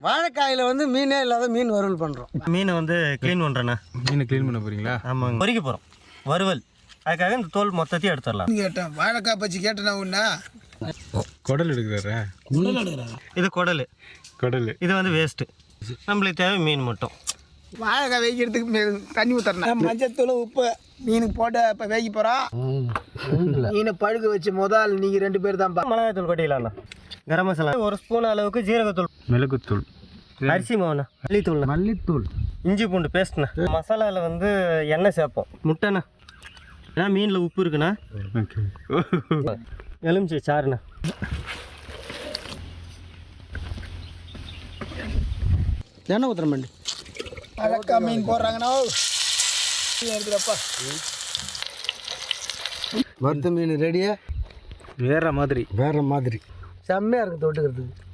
வாழைக்காயில் வந்து மீனே இல்லாத மீன் வறுவல் பண்ணுறோம். மீனை வந்து க்ளீன் பண்ணுறேண்ணா. மீனை க்ளீன் பண்ண போகிறீங்களா? ஆமாங்க, பொறிக்க போகிறோம் வறுவல். அதுக்காக இந்த தோல் மொத்தத்தையும் எடுத்துடலாம். கேட்டேன் வாழைக்காய் பச்சி கேட்டேன்னா ஒன்றா குடல் எடுக்கிறாரா? இது குடல். இது வந்து வேஸ்ட்டு. நம்மளுக்கு தேவை மீன் மட்டும். வாழைக்காய் வேகிறதுக்கு தண்ணி ஊற்றுறேன். மஞ்சத்தூள் உப்பு மீனுக்கு போட்டு இப்போ வேகி போகிறோம். மீனை பழுக்க வச்சு முதல் நீங்கள் 2 பேர் தான். மிளகாய்த்தூள் கொட்டிக்கலாம்ண்ணா. கரம் மசாலா 1 ஸ்பூன் அளவுக்கு, ஜீரகத்தூள், மிளகுத்தூள், அரிசி மாவுண்ணா, மல்லித்தூள், இஞ்சி பூண்டு பேஸ்ட்ண்ணா. மசாலாவில் வந்து எண்ணெய் சேர்ப்போம். முட்டைண்ணா, ஏன்னா மீனில் உப்பு இருக்குண்ணா. எலுமிச்சை சாறுண்ணா. எண்ணெய் ஊற்றுற மாண்டி வாழைக்காய் மீன் போடுறாங்கண்ணா. எடுத்துறப்பா வறுத்த மீன் ரெடியா? வேற மாதிரி செம்மையாக இருக்குது தொட்டுக்கிறதுக்கு.